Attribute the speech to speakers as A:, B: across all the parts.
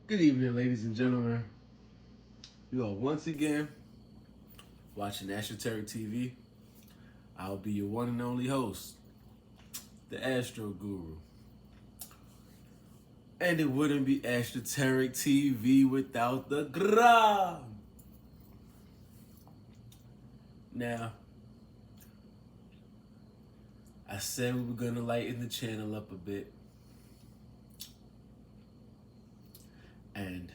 A: Good evening, ladies and gentlemen. You are once again watching Astroteric TV. I'll be your one and only host, the Astro Guru. And it wouldn't be Astroteric TV without the gra. Now, I said we were gonna lighten the channel up a bit. And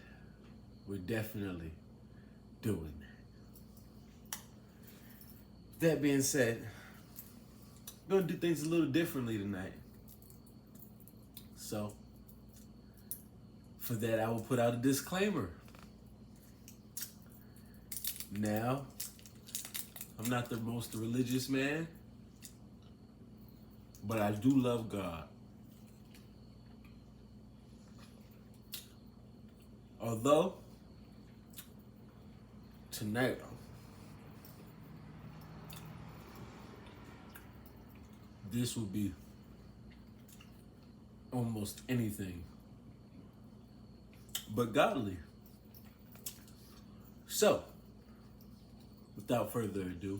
A: we're definitely doing that. That being said, we're gonna do things a little differently tonight. So, for that, I will put out a disclaimer. Now, I'm not the most religious man, but I do love God. Although, tonight, this will be almost anything but godly. So, without further ado,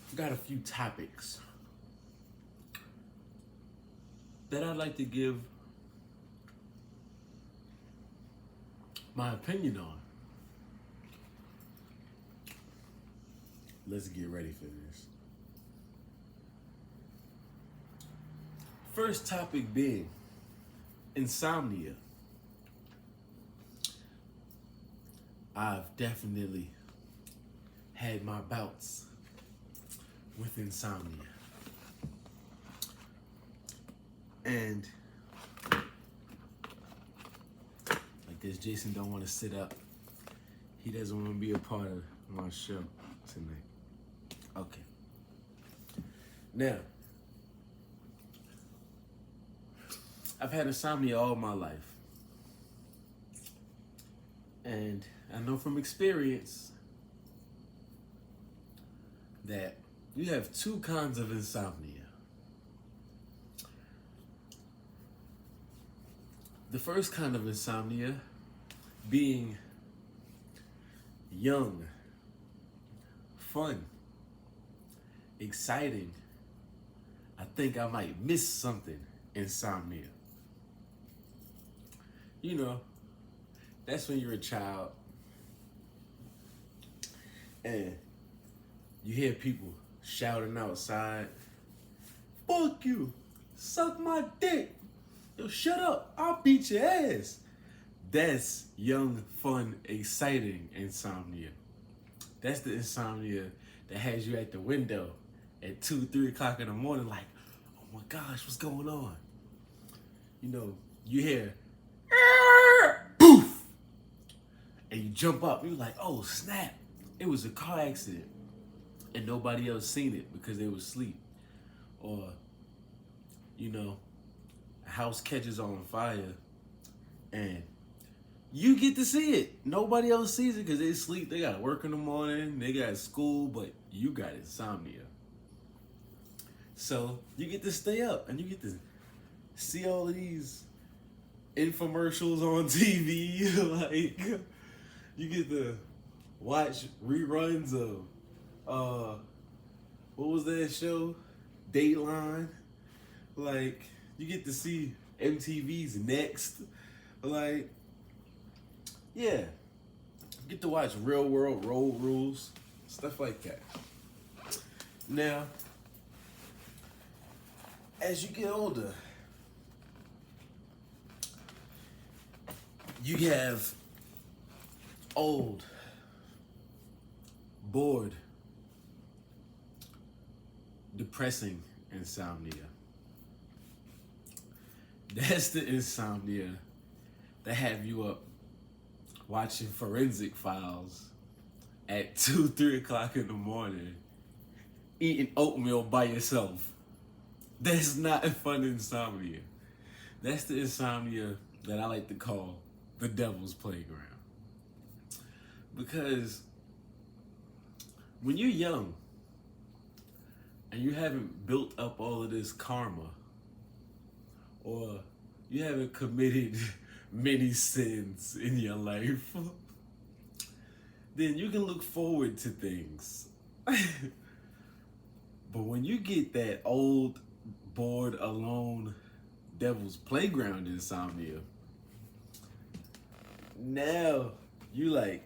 A: I've got a few topics that I'd like to give my opinion on. Let's get ready for this. First topic being insomnia. I've definitely had my bouts with insomnia. And like this, Jason don't want to sit up. He doesn't want to be a part of my show tonight. Okay. Now, I've had insomnia all my life. And I know from experience that you have two kinds of insomnia. The first kind of insomnia being young, fun, exciting. I think I might miss something insomnia. You know, that's when you're a child and you hear people shouting outside, "Fuck you, suck my dick, yo, shut up, I'll beat your ass." That's young, fun, exciting insomnia. That's the insomnia that has you at the window at 2, 3 o'clock in the morning like, oh my gosh, what's going on? You know, you hear, poof, and you jump up, you're like, oh snap, it was a car accident. And nobody else seen it because they was asleep. Or, you know, a house catches on fire and you get to see it. Nobody else sees it because they sleep. They got to work in the morning. They got school, but you got insomnia. So you get to stay up and you get to see all of these infomercials on TV. Like, you get to watch reruns of, what was that show? Dateline. Like, you get to see MTV's Next. Like, yeah, get to watch Real World Road Rules, stuff like that. Now, as you get older, you have old, bored, depressing insomnia. That's the insomnia that have you up watching Forensic Files at 2, 3 o'clock in the morning, eating oatmeal by yourself. That's not a fun insomnia. That's the insomnia that I like to call the devil's playground. Because when you're young and you haven't built up all of this karma or you haven't committed many sins in your life, then you can look forward to things. But when you get that old, bored, alone, devil's playground insomnia, now you like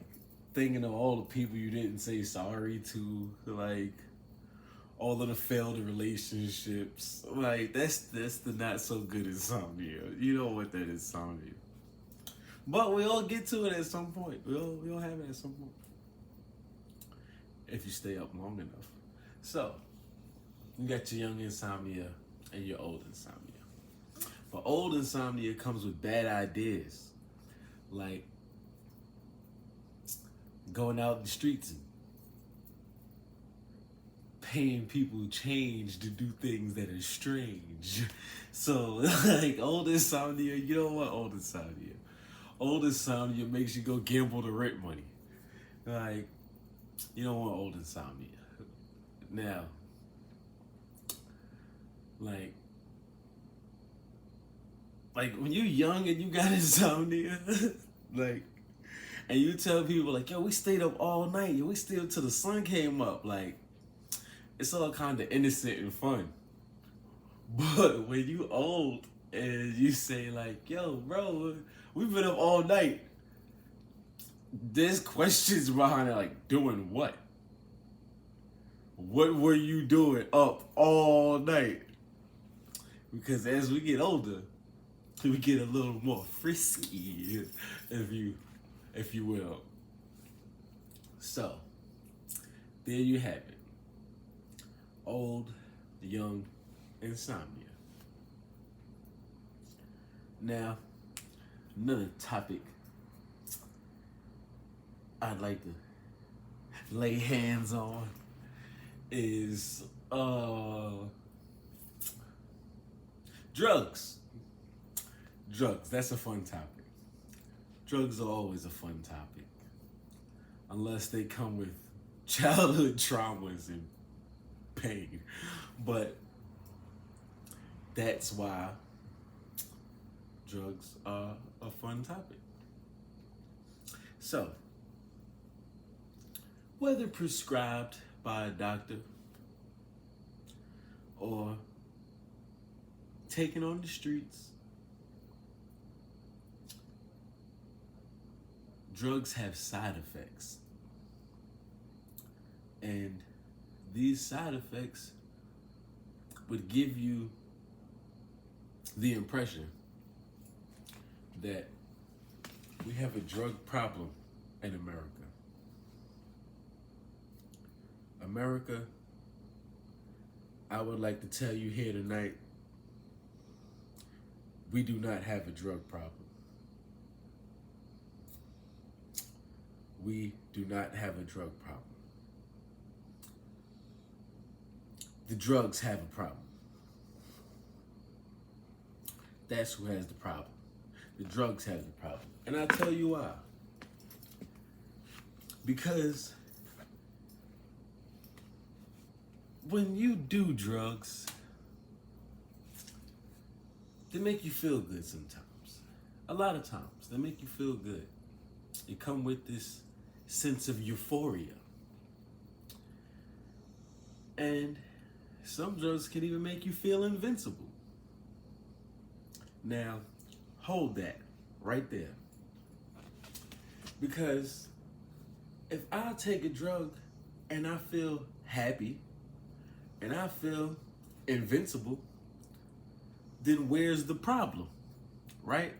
A: thinking of all the people you didn't say sorry to, like all of the failed relationships. Like that's the not so good insomnia. You don't want that insomnia. But we all get to it at some point. We all have it at some point. If you stay up long enough. So, you got your young insomnia and your old insomnia. But old insomnia comes with bad ideas. Like going out in the streets and paying people change to do things that are strange. So, like old insomnia, you don't want old insomnia. Old insomnia makes you go gamble the rent money. Like, you don't want old insomnia. Now, like when you're young and you got insomnia, like, and you tell people like, yo, we stayed up all night, yo, we stayed up till the sun came up, like, it's all kind of innocent and fun. But when you old and you say like, yo, bro, we've been up all night, there's questions behind it, like, doing what? What were you doing up all night? Because as we get older, we get a little more frisky, if you will. So, there you have it. Old, young, insomnia. Now, another topic I'd like to lay hands on is drugs. Drugs, that's a fun topic. Drugs are always a fun topic. Unless they come with childhood traumas and pain. But that's why drugs are a fun topic. So, whether prescribed by a doctor or taken on the streets, drugs have side effects. And these side effects would give you the impression that we have a drug problem in America. America, I would like to tell you here tonight, we do not have a drug problem. We do not have a drug problem. The drugs have a problem. That's who has the problem. The drugs have the problem. And I'll tell you why. Because when you do drugs, they make you feel good sometimes. A lot of times, they make you feel good. You come with this sense of euphoria. And some drugs can even make you feel invincible. Now, hold that right there. Because if I take a drug and I feel happy and I feel invincible, then where's the problem, right?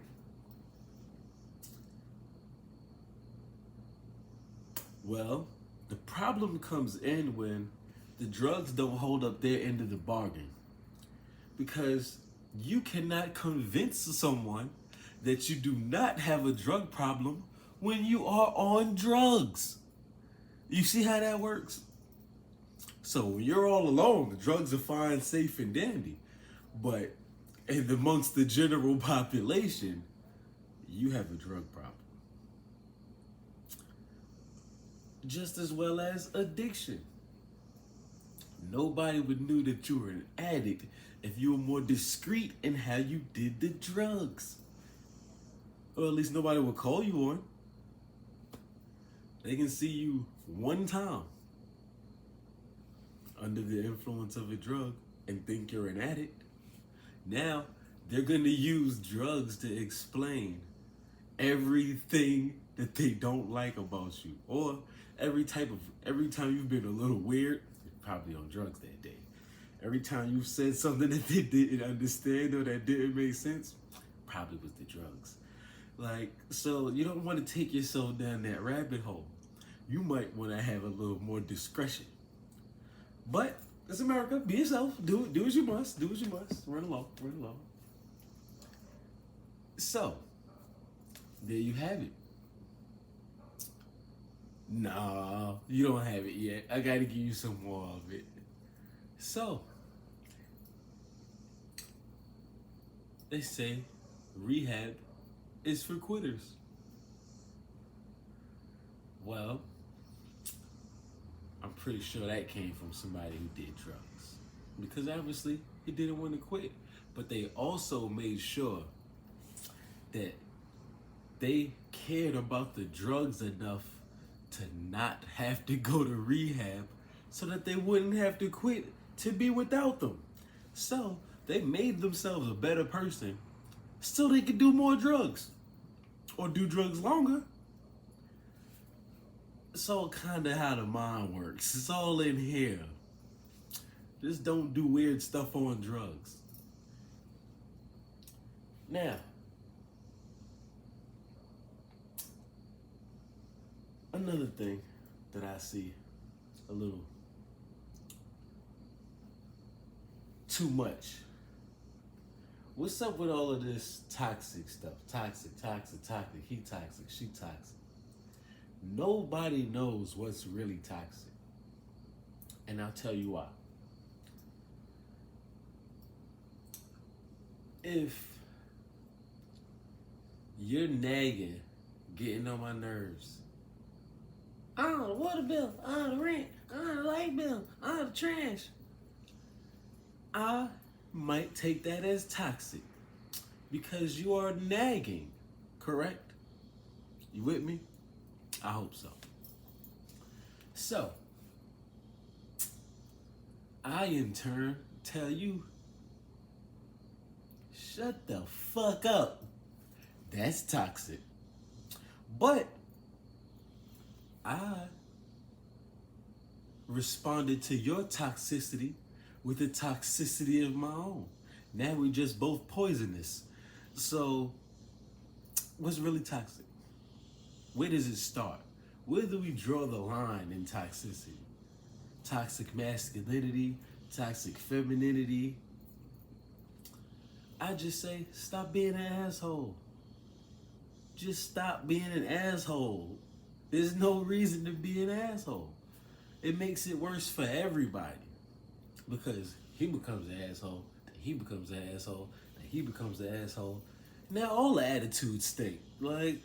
A: Well, the problem comes in when the drugs don't hold up their end of the bargain. Because you cannot convince someone that you do not have a drug problem when you are on drugs. You see how that works? So when you're all alone, the drugs are fine, safe, and dandy. But amongst the general population, you have a drug problem. Just as well as addiction. Nobody would knew that you were an addict if you were more discreet in how you did the drugs. Or at least nobody would call you on. They can see you one time under the influence of a drug and think you're an addict. Now, they're going to use drugs to explain everything that they don't like about you. Or every time you've been a little weird, you're probably on drugs that day. Every time you've said something that they didn't understand or that didn't make sense, probably was the drugs. Like, so you don't want to take yourself down that rabbit hole. You might want to have a little more discretion. But it's America. Be yourself. Do as you must. Do as you must. Run along. Run along. So, there you have it. No, you don't have it yet. I gotta give you some more of it. So, they say rehab is for quitters. Well, I'm pretty sure that came from somebody who did drugs. Because obviously, he didn't want to quit. But they also made sure that they cared about the drugs enough to not have to go to rehab so that they wouldn't have to quit to be without them. So they made themselves a better person so they could do more drugs or do drugs longer. So kind of how the mind works. It's all in here. Just don't do weird stuff on drugs. Now, another thing that I see a little too much. What's up with all of this toxic stuff? Toxic, he toxic, she toxic. Nobody knows what's really toxic. And I'll tell you why. If you're nagging, getting on my nerves, the water bill, the rent, the light bill, the trash, I might take that as toxic because you are nagging, correct? You with me? I hope so. So, I in turn tell you, shut the fuck up. That's toxic. But I responded to your toxicity with the toxicity of my own. Now we just both poisonous. So, what's really toxic? Where does it start? Where do we draw the line in toxicity? Toxic masculinity, toxic femininity. I just say, stop being an asshole. Just stop being an asshole. There's no reason to be an asshole. It makes it worse for everybody. Because he becomes an asshole, then he becomes an asshole, then he becomes an asshole. Now all the attitudes stink. Like,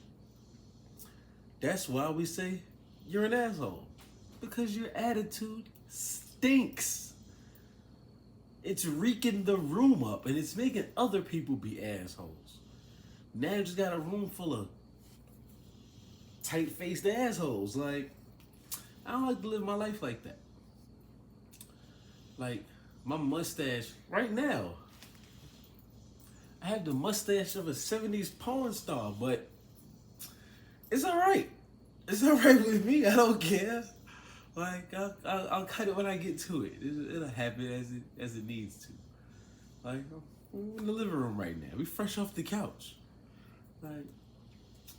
A: that's why we say you're an asshole. Because your attitude stinks. It's reeking the room up and it's making other people be assholes. Now you just got a room full of tight-faced assholes. Like, I don't like to live my life like that. Like, my mustache, right now, I have the mustache of a 70s porn star, but it's all right. It's all right with me. I don't care. Like, I'll cut it when I get to it. It'll happen as it needs to. Like, we're in the living room right now. We fresh off the couch. Like,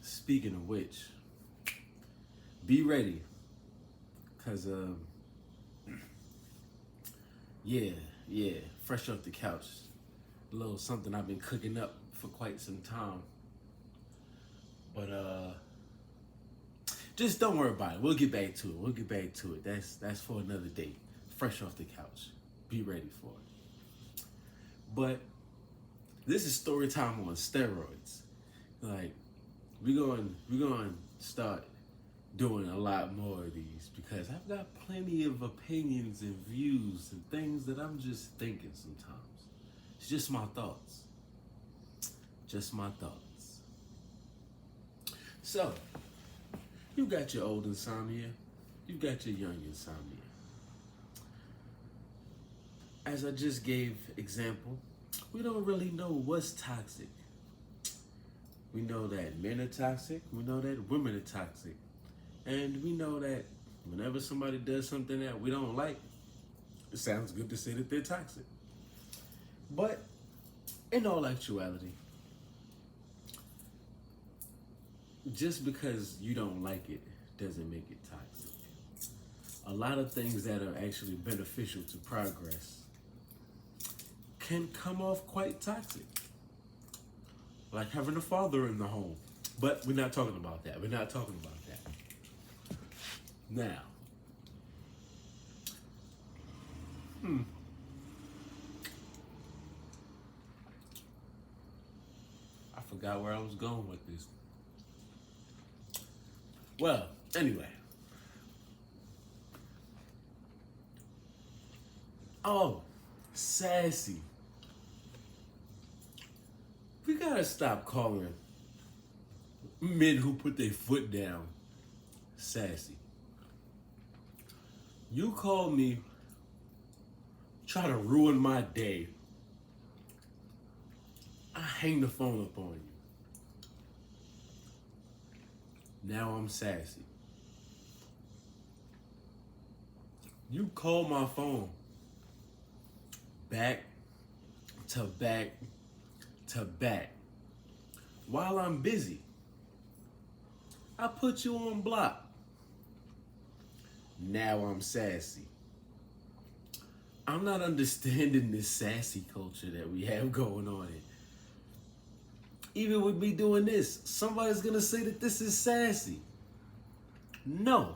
A: speaking of which, be ready. Cause yeah, fresh off the couch. A little something I've been cooking up for quite some time. But just don't worry about it. We'll get back to it. That's for another day. Fresh off the couch. Be ready for it. But this is story time on steroids. Like, we're going to start doing a lot more of these because I've got plenty of opinions and views and things that I'm just thinking sometimes. It's just my thoughts. Just my thoughts. So, you got your old insomnia, you got your young insomnia. As I just gave example, we don't really know what's toxic. We know that men are toxic, we know that women are toxic. And we know that whenever somebody does something that we don't like, it sounds good to say that they're toxic. But in all actuality, just because you don't like it doesn't make it toxic. A lot of things that are actually beneficial to progress can come off quite toxic. Like having a father in the home. But we're not talking about that. We're not talking about that. Now, I forgot where I was going with this. Well, anyway. Oh, sassy. We gotta stop calling men who put their foot down sassy. You call me, try to ruin my day, I hang the phone up on you. Now I'm sassy. You call my phone back to back to back while I'm busy. I put you on block. Now I'm sassy. I'm not understanding this sassy culture that we have going on here. Even with me doing this, somebody's gonna say that this is sassy. No,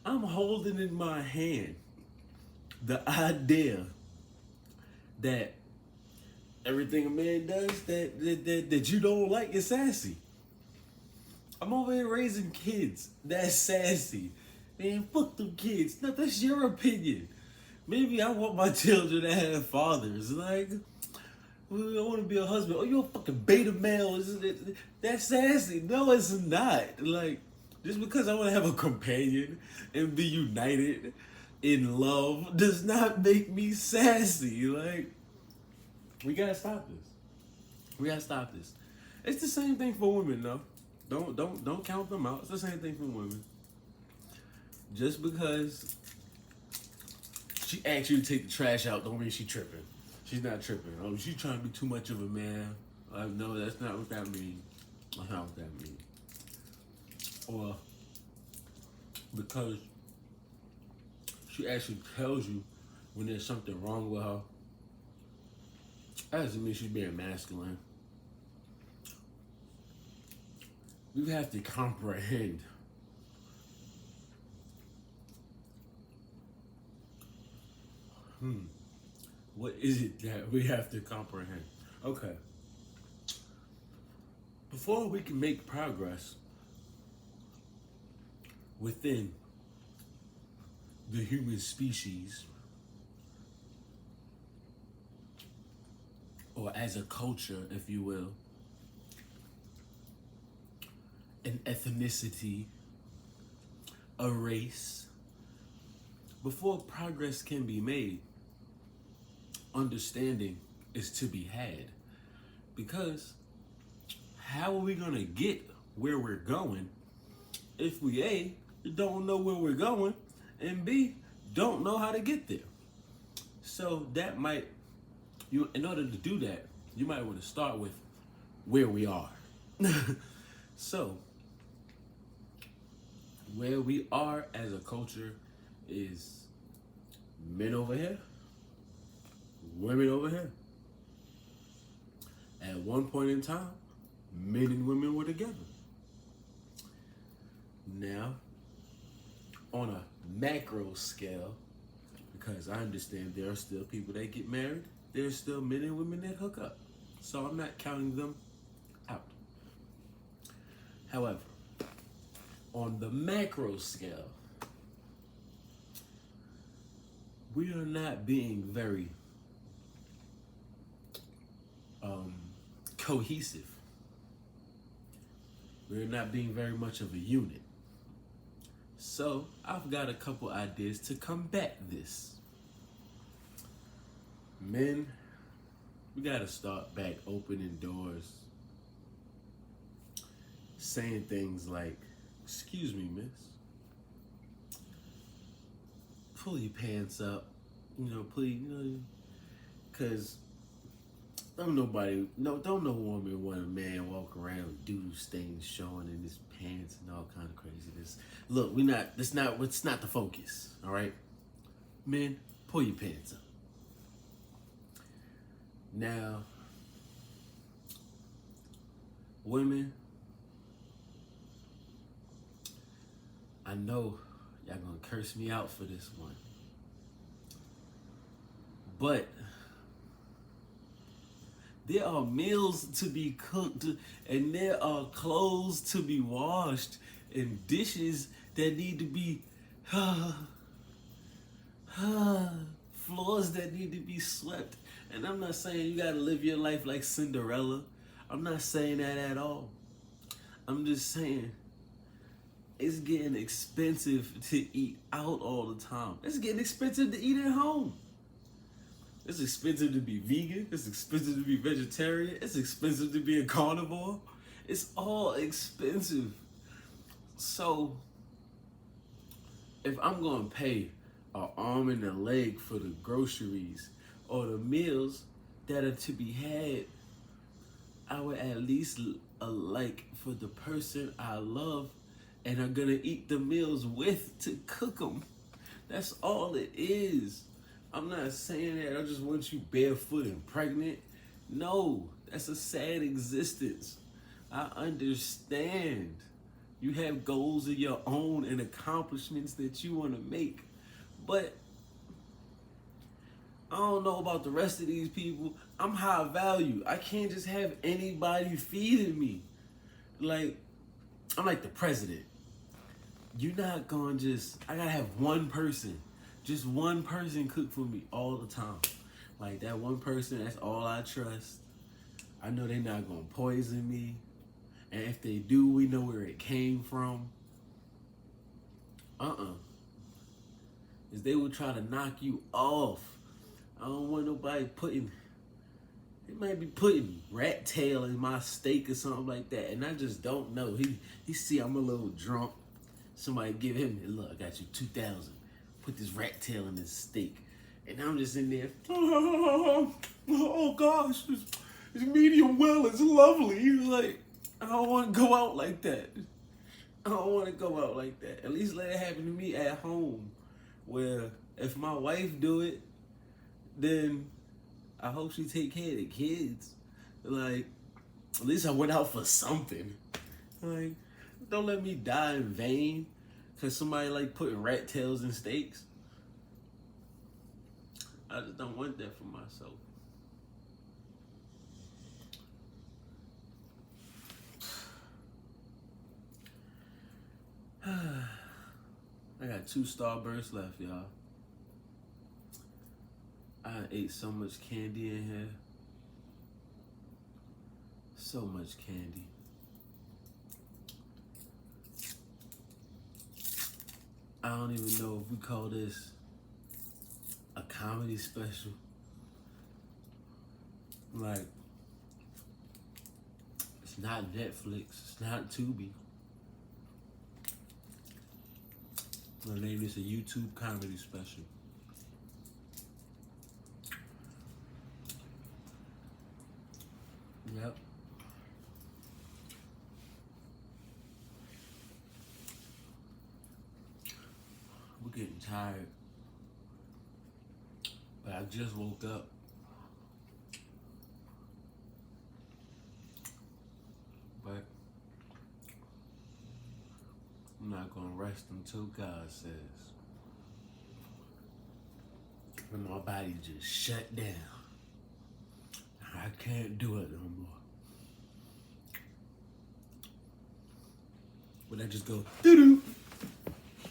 A: I'm holding in my hand the idea that everything a man does that you don't like is sassy. I'm over here raising kids that's sassy. Man, fuck them kids. No, that's your opinion. Maybe I want my children to have fathers. Like, I want to be a husband. Oh, you're a fucking beta male. That's sassy. No, it's not. Like, just because I want to have a companion and be united in love does not make me sassy. Like, we gotta stop this. We gotta stop this. It's the same thing for women, though. Don't count them out. It's the same thing for women. Just because she asked you to take the trash out don't mean she tripping. She's not tripping. Oh, she's trying to be too much of a man. No, that's not what that means. That's not what that means. Or because she actually tells you when there's something wrong with her, that doesn't mean she's being masculine. You have to comprehend. What is it that we have to comprehend? Okay. Before we can make progress within the human species, or as a culture, if you will, an ethnicity, a race, before progress can be made, understanding is to be had. Because how are we gonna get where we're going if we A, don't know where we're going, and B, don't know how to get there? So that might, in order to do that, you might want to start with where we are. So, where we are as a culture is men over here, women over here. At one point in time, men and women were together. Now, on a macro scale, because I understand there are still people that get married, there's still men and women that hook up. So I'm not counting them out. However, on the macro scale, we are not being very cohesive. We're not being very much of a unit. So I've got a couple ideas to combat this. Men, we gotta start back opening doors, saying things like, "Excuse me, miss, pull your pants up, please, because don't no woman want a man walk around with dude stains showing in his pants and all kind of craziness. Look, it's not the focus, all right? Men, pull your pants up." Now, women, I know y'all gonna curse me out for this one, but there are meals to be cooked, and there are clothes to be washed, and dishes that need to be, floors that need to be swept. And I'm not saying you gotta live your life like Cinderella. I'm not saying that at all. I'm just saying it's getting expensive to eat out all the time. It's getting expensive to eat at home. It's expensive to be vegan. It's expensive to be vegetarian. It's expensive to be a carnivore. It's all expensive. So, if I'm going to pay an arm and a leg for the groceries or the meals that are to be had, I would at least like for the person I love and are going to eat the meals with to cook them. That's all it is. I'm not saying that I just want you barefoot and pregnant. No, that's a sad existence. I understand. You have goals of your own and accomplishments that you want to make. But I don't know about the rest of these people. I'm high value. I can't just have anybody feeding me. Like, I'm like the president. You're not gonna I gotta have one person. Just one person cook for me all the time. Like that one person, that's all I trust. I know they're not gonna poison me. And if they do, we know where it came from. Is they will try to knock you off. I don't want nobody they might be putting rat tail in my steak or something like that. And I just don't know. He see I'm a little drunk. Somebody give him, look, I got you 2,000. Put this rat tail in this steak. And I'm just in there, oh gosh, it's medium well, it's lovely. Like, I don't want to go out like that. I don't want to go out like that. At least let it happen to me at home. Where if my wife do it, then I hope she take care of the kids. Like, at least I went out for something. Like, don't let me die in vain because somebody like putting rat tails in steaks. I just don't want that for myself. I got 2 Starbursts left, y'all. I ate so much candy in here. So much candy. I don't even know if we call this a comedy special. Like, it's not Netflix, it's not Tubi. My name is a YouTube comedy special. Yep. We're getting tired. But I just woke up. But I'm not gonna rest until God says. When my body just shut down. I can't do it no more. Would that just go doo doo?